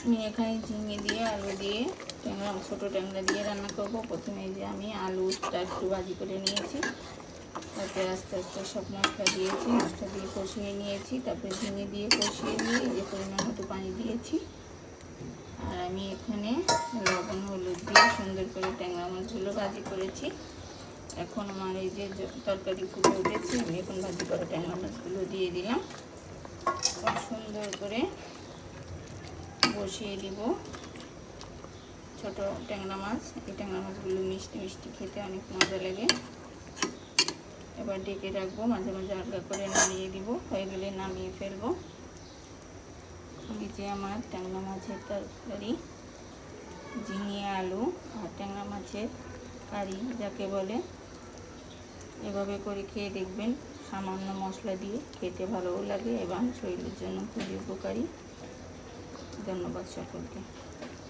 আমি এখানে ঝিঙে দিয়ে আলু দিয়ে ট্যাংরা ছোটো ট্যাংরা দিয়ে রান্না করব। প্রথমে যে আমি আলুটা একটু ভাজি করে নিয়েছি, তারপরে আস্তে আস্তে সব মশলা দিয়েছি, মশলা দিয়ে কষিয়ে নিয়েছি, তারপরে ঝিঙে দিয়ে কষিয়ে নিয়ে যে পরিমাণ মতো পানি দিয়েছি। আর আমি এখানে লবণ হলুদ দিয়ে সুন্দর করে ট্যাংরা মাছগুলো ভাজি করেছি। এখন আমার এই যে তরকারি ফুটে উঠেছে, আমি এখন ভাজি করা ট্যাংরা মাছগুলো দিয়ে দিলাম। খুব সুন্দর করে বসিয়ে দিব ছোট ট্যাংরা মাছ। এই ট্যাংরা মাছগুলো মিষ্টি মিষ্টি খেতে অনেক মজা লাগে। এবার ডেকে রাখবো, মাঝে মাঝে হালকা করে নামিয়ে দিব, হয়ে গেলে নামিয়ে ফেলবো। এই যে আমার ট্যাংরা মাছের তরকারি, ঝিঙে আলু আর ট্যাংরা মাছের কারি যাকে বলে, এভাবে করে খেয়ে দেখবেন। সামান্য মশলা দিয়ে খেতে ভালোও লাগে এবং শরীরের জন্য খুবই উপকারী। ধন্যবাদ সকলকে।